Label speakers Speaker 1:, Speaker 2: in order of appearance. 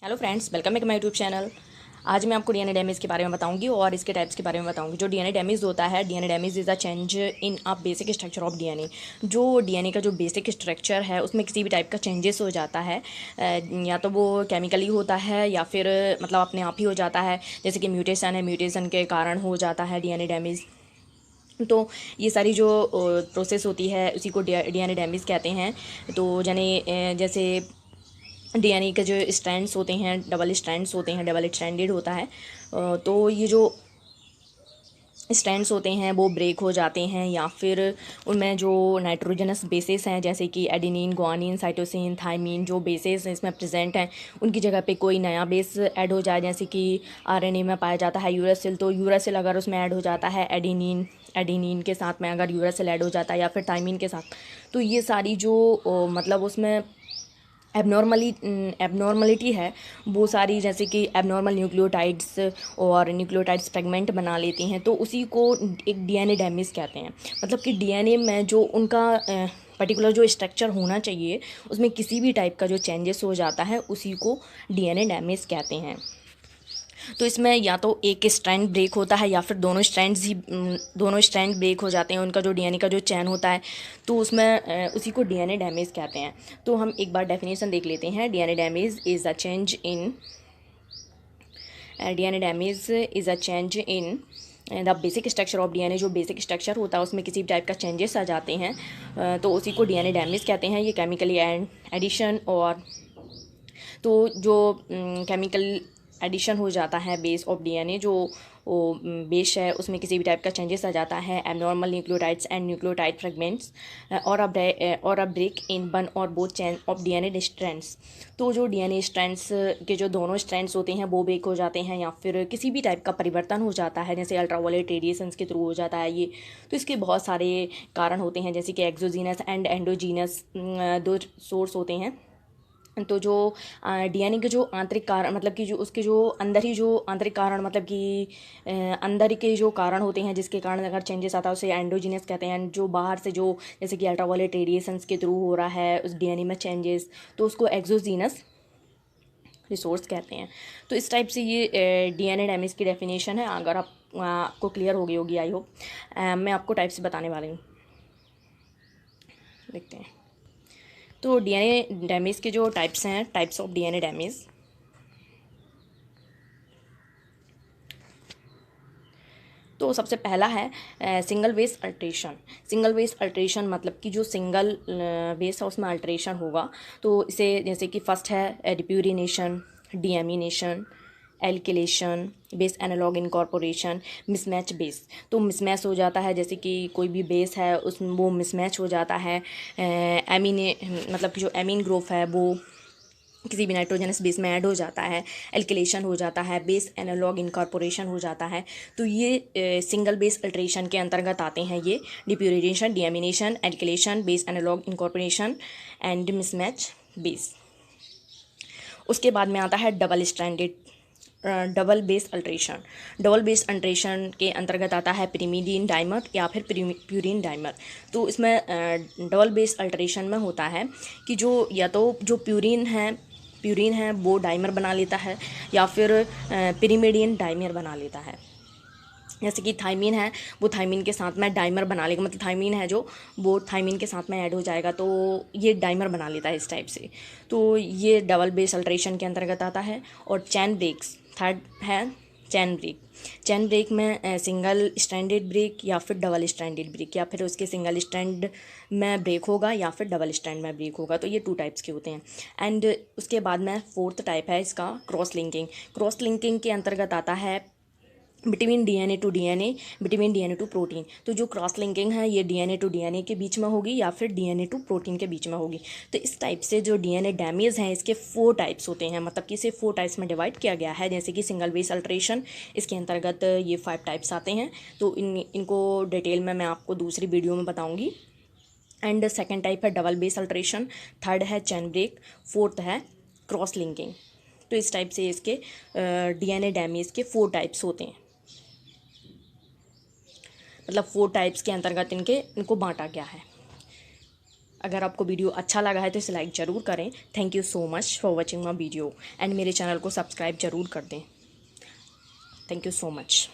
Speaker 1: Hello friends, welcome back my YouTube channel. आज मैं आपको डीएनए डैमेज के बारे में बताऊंगी और इसके टाइप्स के बारे में बताऊंगी। जो डीएनए डैमेज होता है, DNA damage is a change in a basic structure of DNA. जो डीएनए का जो बेसिक स्ट्रक्चर है उसमें किसी भी टाइप का चेंजेस हो जाता है, या तो वो केमिकली होता है या फिर मतलब अपने आप ही हो जाता है। जैसे कि म्यूटेशन है, म्यूटेशन के कारण हो जाता है डीएनए डैमेज। तो ये सारी जो प्रोसेस होती है उसी को डीएनए डैमेज कहते हैं। तो जैसे डीएनए के जो स्ट्रैंड्स होते हैं, डबल स्ट्रैंड्स होते हैं, डबल स्ट्रैंडेड होता है। तो ये जो स्ट्रैंड्स होते हैं वो ब्रेक हो जाते हैं, या फिर उनमें जो नाइट्रोजनस बेसेस हैं जैसे कि एडेनिन, ग्वानिन, साइटोसिन, थाइमिन, जो बेसेस इसमें प्रेजेंट हैं उनकी जगह पे कोई नया बेस ऐड हो जाए। जैसे कि आरएनए में पाया जाता है यूरासिल, तो यूरासिल अगर उसमें ऐड हो जाता है एडेनिन के साथ में अगर यूरासिल ऐड हो जाता है या फिर थाइमिन के साथ, तो ये सारी जो मतलब उसमें एबनॉर्मलिटी है वो सारी, जैसे कि एबनॉर्मल न्यूक्लियोटाइड्स और न्यूक्लियोटाइड्स फ्रेगमेंट बना लेती हैं, तो उसी को एक डीएनए डैमेज कहते हैं। मतलब कि डीएनए में जो उनका पर्टिकुलर जो स्ट्रक्चर होना चाहिए उसमें किसी भी टाइप का जो चेंजेस हो जाता है उसी को डीएनए डैमेज कहते हैं। तो इसमें या तो एक स्ट्रैंड ब्रेक होता है या फिर दोनों स्ट्रैंड ब्रेक हो जाते हैं, उनका जो डीएनए का जो चैन होता है, तो उसमें उसी को डीएनए डैमेज कहते हैं। तो हम एक बार डेफिनेशन देख लेते हैं। DNA damage is a change in the basic structure of DNA. जो बेसिक स्ट्रक्चर होता है उसमें किसी भी टाइप का चेंजेस आ जाते हैं, तो उसी को डीएनए डैमेज कहते हैं। ये केमिकली एडिशन और तो जो केमिकल एडिशन हो जाता है बेस ऑफ डीएनए, जो बेस है उसमें किसी भी टाइप का चेंजेस आ जाता है, abnormal nucleotides and nucleotide fragments और अ ब्रेक इन वन और both chain of DNA strands. तो जो डीएनए स्ट्रैंड्स के जो दोनों स्ट्रैंड्स होते हैं वो ब्रेक हो जाते हैं, या फिर किसी भी टाइप का परिवर्तन हो जाता है, जैसे अल्ट्रावायलेट रेडिएशंस के थ्रू हो जाता है ये। तो इसके बहुत सारे कारण होते हैं, जैसे कि एक्सोजीनस एंड एंडोजीनस दो सोर्स होते हैं। तो जो डीएनए के जो आंतरिक कारण, मतलब कि जो उसके जो अंदर ही जो आंतरिक कारण, मतलब कि अंदर के जो कारण होते हैं जिसके कारण अगर चेंजेस आता है उसे एंडोजीनस कहते हैं। जो बाहर से जो, जैसे कि अल्ट्रावायलेट रेडिएशंस के थ्रू हो रहा है उस डीएनए में चेंजेस, तो उसको एक्सोजीनस रिसोर्स कहते हैं। तो इस टाइप से ये डीएनए डैमेज की डेफिनेशन है। अगर आपको क्लियर हो गई होगी, आई होप। मैं आपको टाइप से बताने वाली हूँ, देखते हैं। तो डीएनए डैमेज के जो टाइप्स हैं, टाइप्स ऑफ डीएनए डैमेज। तो सबसे पहला है single base alteration. Single base alteration मतलब कि जो सिंगल बेस है उसमें अल्ट्रेशन होगा। तो इसे, जैसे कि फर्स्ट है depurination, deamination, alkylation, base analogue incorporation, mismatch base. तो मिसमैच हो जाता है, जैसे कि कोई भी बेस है उस वो मिसमैच हो जाता है। एमीने मतलब कि जो एमीन ग्रुप है वो किसी भी नाइट्रोजनस बेस में ऐड हो जाता है। एल्किलेशन हो जाता है, बेस एनालॉग इनकॉर्पोरेशन हो जाता है। तो ये सिंगल बेस अल्ट्रेशन के अंतर्गत आते हैं। ये depurination, deamination, alkylation, base analogue incorporation and mismatch base. उसके बाद में आता है double base alteration. Double base alteration के अंतर्गत आता है पिरिमिडीन डाइमर या फिर प्यूरिन डाइमर। तो इसमें डबल बेस अल्ट्रेशन में होता है कि जो, या तो जो प्यूरिन है वो डाइमर बना लेता है, या फिर पिरिमिडिन डाइमर बना लेता है। जैसे कि थाइमिन है, वो थाइमिन के साथ में डाइमर बना लेगा, मतलब थाइमिन है जो, वो थाइमिन के साथ में ऐड हो जाएगा तो ये डाइमर बना लेता है इस टाइप से। तो ये डबल बेस अल्ट्रेशन के अंतर्गत आता है। और चैन ब्रेक्स, थर्ड है चैन ब्रेक। चैन ब्रेक में सिंगल स्ट्रैंडेड ब्रेक या फिर डबल स्ट्रैंडेड ब्रेक, या फिर उसके सिंगल स्ट्रैंड में ब्रेक होगा या फिर डबल स्ट्रैंड में ब्रेक होगा। तो ये 2 टाइप्स के होते हैं। एंड उसके बाद में फोर्थ टाइप है इसका क्रॉस लिंकिंग। क्रॉस लिंकिंग के अंतर्गत आता है between DNA to DNA, between DNA to protein. तो जो क्रॉस लिंकिंग है ये डीएनए टू डीएनए के बीच में होगी या फिर डीएनए टू प्रोटीन के बीच में होगी। तो इस टाइप से जो डीएनए डैमेज हैं इसके 4 टाइप्स होते हैं, मतलब कि इसे 4 टाइप्स में डिवाइड किया गया है। जैसे कि सिंगल बेस अल्ट्रेशन, इसके अंतर्गत ये 5 टाइप्स आते हैं। तो इनको डिटेल में मैं आपको दूसरी वीडियो में बताऊँगी। एंड सेकेंड टाइप है डबल बेस अल्ट्रेशन, थर्ड है चैन ब्रेक, फोर्थ है क्रॉस लिंकिंग। तो इस टाइप से इसके डीएनए डैमेज के 4 टाइप्स होते हैं, मतलब 4 टाइप्स के अंतर्गत इनको बांटा गया है। अगर आपको वीडियो अच्छा लगा है तो इसे लाइक ज़रूर करें। Thank you so much for watching my video and मेरे चैनल को सब्सक्राइब ज़रूर कर दें। Thank you so much.